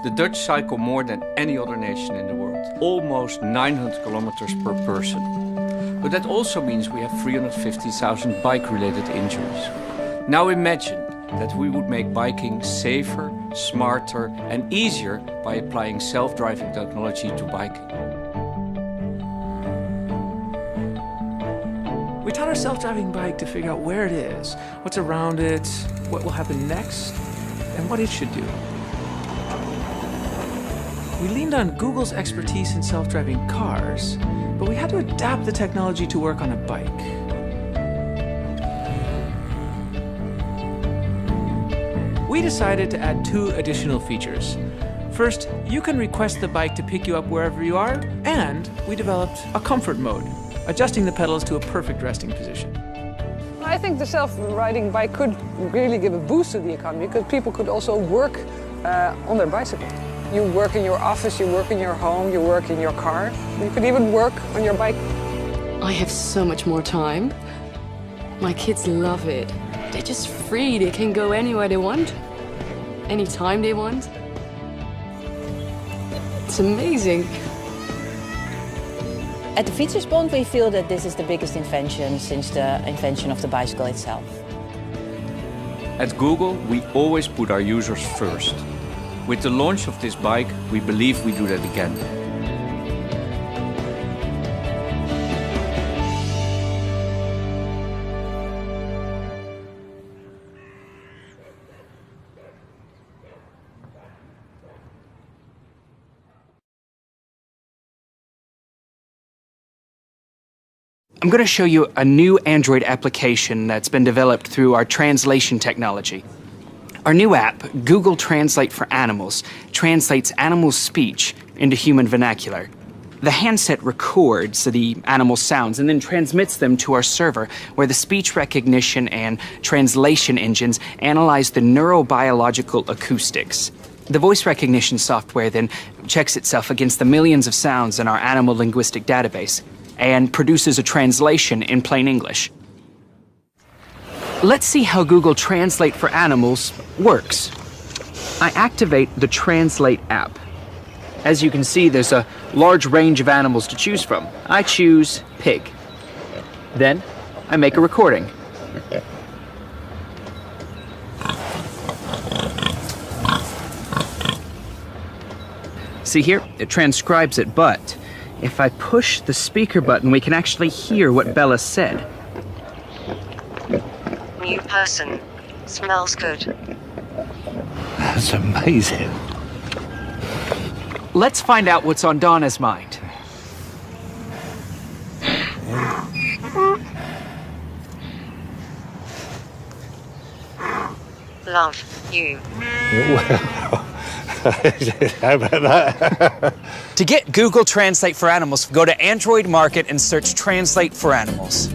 The Dutch cycle more than any other nation in the world, almost 900 kilometers per person. But that also means we have 350,000 bike-related injuries. Now imagine that we would make biking safer, smarter and easier by applying self-driving technology to biking. We taught our self-driving bike to figure out where it is, what's around it, what will happen next, and what it should do. We leaned on Google's expertise in self-driving cars, but we had to adapt the technology to work on a bike. We decided to add 2 additional features. First, you can request the bike to pick you up wherever you are, and we developed a comfort mode, adjusting the pedals to a perfect resting position. I think the self-riding bike could really give a boost to the economy because people could also work on their bicycle. You work in your office, you work in your home, you work in your car. You could even work on your bike. I have so much more time. My kids love it. They're just free. They can go anywhere they want, anytime they want. It's amazing. At the Fietsersbond, we feel that this is the biggest invention since the invention of the bicycle itself. At Google, we always put our users first. With the launch of this bike, we believe we do that again. I'm going to show you a new Android application that's been developed through our translation technology. Our new app, Google Translate for Animals, translates animal speech into human vernacular. The handset records the animal sounds and then transmits them to our server, where the speech recognition and translation engines analyze the neurobiological acoustics. The voice recognition software then checks itself against the millions of sounds in our animal linguistic database and produces a translation in plain English. Let's see how Google Translate for Animals works. I activate the Translate app. As you can see, there's a large range of animals to choose from. I choose pig. Then, I make a recording. See here, it transcribes it, but if I push the speaker button, we can actually hear what Bella said. New person. Smells good. That's amazing. Let's find out what's on Donna's mind. Love you. How about that? To get Google Translate for Animals, go to Android Market and search Translate for Animals.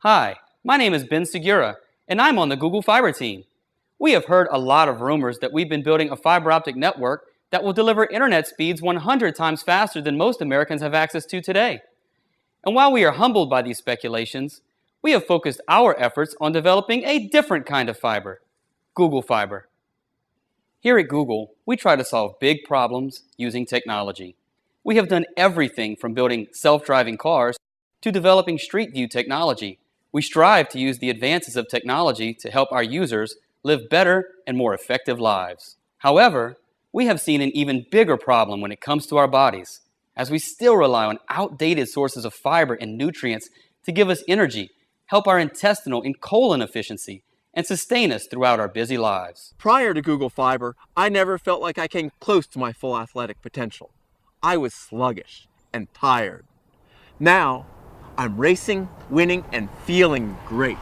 Hi, my name is Ben Segura, and I'm on the Google Fiber team. We have heard a lot of rumors that we've been building a fiber optic network that will deliver internet speeds 100 times faster than most Americans have access to today. And while we are humbled by these speculations, we have focused our efforts on developing a different kind of fiber, Google Fiber. Here at Google, we try to solve big problems using technology. We have done everything from building self-driving cars to developing Street View technology. We strive to use the advances of technology to help our users live better and more effective lives. However, we have seen an even bigger problem when it comes to our bodies. as we still rely on outdated sources of fiber and nutrients to give us energy, help our intestinal and colon efficiency, and sustain us throughout our busy lives. Prior to Google Fiber, I never felt like I came close to my full athletic potential. I was sluggish and tired. Now, I'm racing, winning, and feeling great.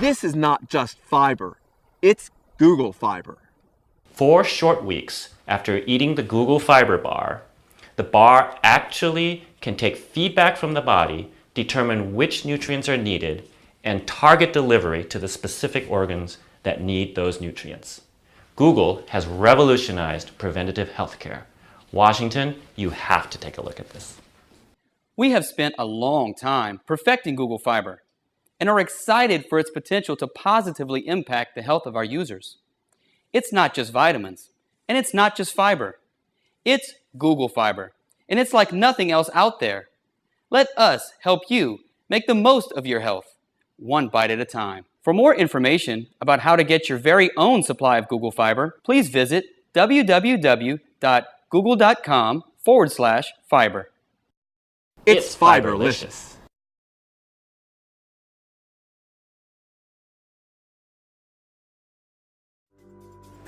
This is not just fiber, it's Google Fiber. 4 short weeks after eating the Google Fiber bar, the bar actually can take feedback from the body, determine which nutrients are needed, and target delivery to the specific organs that need those nutrients. Google has revolutionized preventative healthcare. Washington, you have to take a look at this. We have spent a long time perfecting Google Fiber and are excited for its potential to positively impact the health of our users. It's not just vitamins, and it's not just fiber. It's Google Fiber, and it's like nothing else out there. Let us help you make the most of your health, one bite at a time. For more information about how to get your very own supply of Google Fiber, please visit www.google.com/fiber. It's Fiberlicious.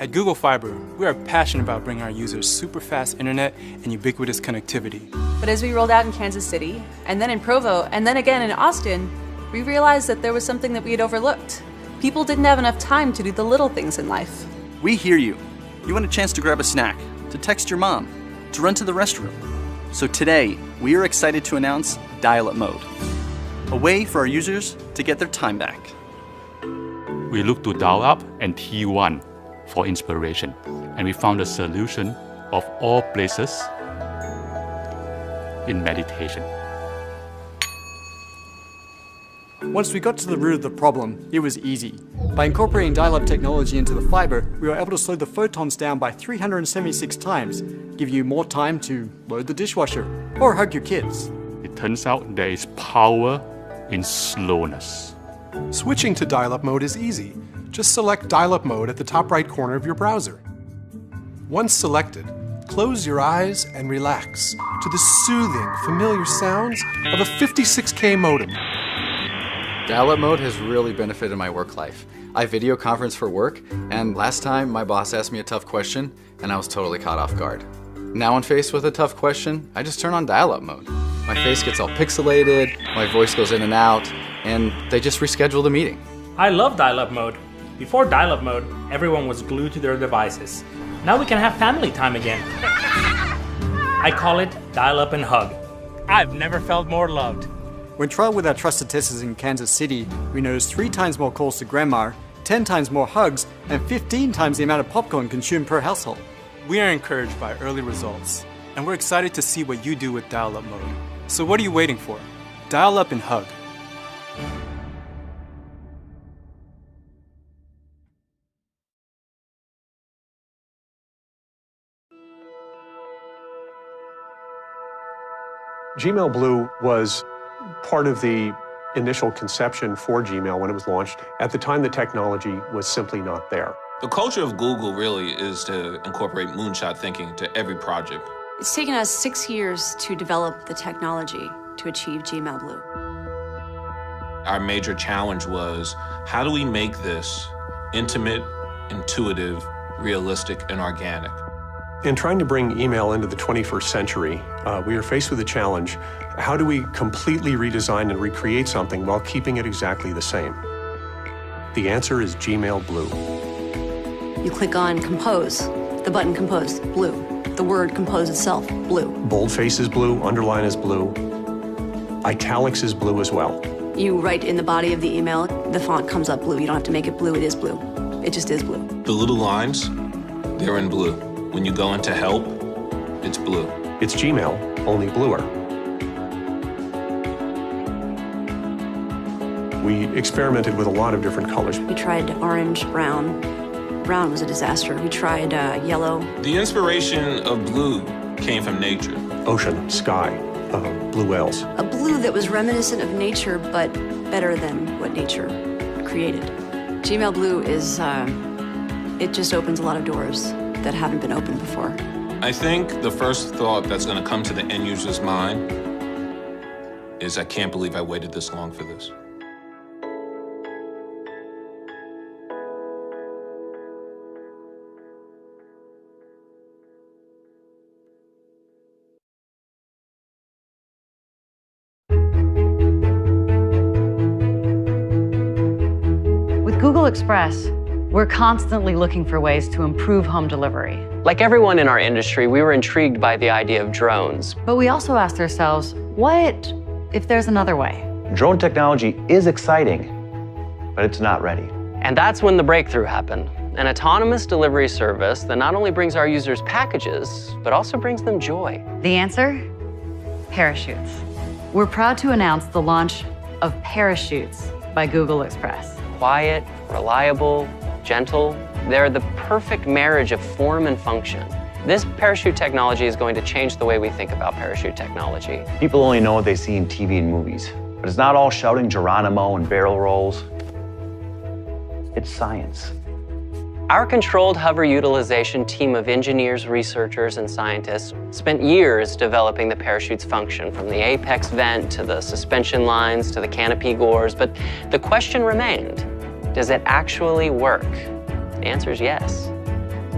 At Google Fiber, we are passionate about bringing our users super fast internet and ubiquitous connectivity. But as we rolled out in Kansas City, and then in Provo, and then again in Austin, we realized that there was something that we had overlooked. People didn't have enough time to do the little things in life. We hear you. You want a chance to grab a snack, to text your mom, to run to the restroom. So today, we are excited to announce Dial-Up Mode, a way for our users to get their time back. We looked to Dial-Up and T1 for inspiration, and we found a solution of all places in meditation. Once we got to the root of the problem, it was easy. By incorporating dial-up technology into the fiber, we were able to slow the photons down by 376 times, give you more time to load the dishwasher or hug your kids. It turns out there is power in slowness. Switching to dial-up mode is easy. Just select dial-up mode at the top right corner of your browser. Once selected, close your eyes and relax to the soothing, familiar sounds of a 56K modem. Dial-Up Mode has really benefited my work life. I video conference for work, and last time my boss asked me a tough question, and I was totally caught off guard. Now when faced with a tough question, I just turn on Dial-Up Mode. My face gets all pixelated, my voice goes in and out, and they just reschedule the meeting. I love Dial-Up Mode. Before Dial-Up Mode, everyone was glued to their devices. Now we can have family time again. I call it Dial-Up and Hug. I've never felt more loved. When trialed with our trusted testers in Kansas City, we noticed 3 times more calls to grandma, 10 times more hugs, and 15 times the amount of popcorn consumed per household. We are encouraged by early results, and we're excited to see what you do with Dial-Up Mode. So what are you waiting for? Dial up and hug. Gmail Blue was part of the initial conception for Gmail when it was launched. At the time, the technology was simply not there. The culture of Google really is to incorporate moonshot thinking to every project. It's taken us 6 years to develop the technology to achieve Gmail Blue. Our major challenge was, how do we make this intimate, intuitive, realistic, and organic? In trying to bring email into the 21st century, we are faced with a challenge. How do we completely redesign and recreate something while keeping it exactly the same? The answer is Gmail Blue. You click on Compose, the button Compose, blue. The word Compose itself, blue. Boldface is blue, underline is blue. Italics is blue as well. You write in the body of the email, the font comes up blue. You don't have to make it blue, it is blue. It just is blue. The little lines, they're in blue. When you go into help, it's blue. It's Gmail, only bluer. We experimented with a lot of different colors. We tried orange, brown. Brown was a disaster. We tried yellow. The inspiration of blue came from nature. Ocean, sky, blue whales. A blue that was reminiscent of nature, but better than what nature created. Gmail Blue is, it just opens a lot of doors that haven't been opened before. I think the first thought that's going to come to the end user's mind is, I can't believe I waited this long for this. With Google Express, we're constantly looking for ways to improve home delivery. Like everyone in our industry, we were intrigued by the idea of drones. But we also asked ourselves, what if there's another way? Drone technology is exciting, but it's not ready. And that's when the breakthrough happened. An autonomous delivery service that not only brings our users packages, but also brings them joy. The answer? Parachutes. We're proud to announce the launch of Parachutes by Google Express. Quiet, reliable, gentle, they're the perfect marriage of form and function. This parachute technology is going to change the way we think about parachute technology. People only know what they see in TV and movies, but it's not all shouting Geronimo and barrel rolls. It's science. Our controlled hover utilization team of engineers, researchers, and scientists spent years developing the parachute's function, from the apex vent to the suspension lines to the canopy gores. But the question remained, does it actually work? The answer is yes,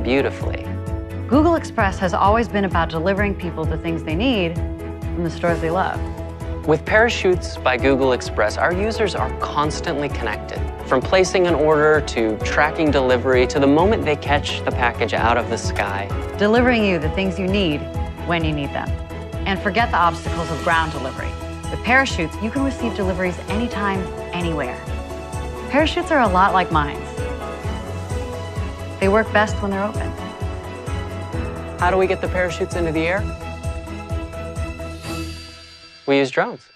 beautifully. Google Express has always been about delivering people the things they need from the stores they love. With Parachutes by Google Express, our users are constantly connected. From placing an order to tracking delivery to the moment they catch the package out of the sky. Delivering you the things you need when you need them. And forget the obstacles of ground delivery. With Parachutes, you can receive deliveries anytime, anywhere. Parachutes are a lot like mines. They work best when they're open. How do we get the parachutes into the air? We use drones.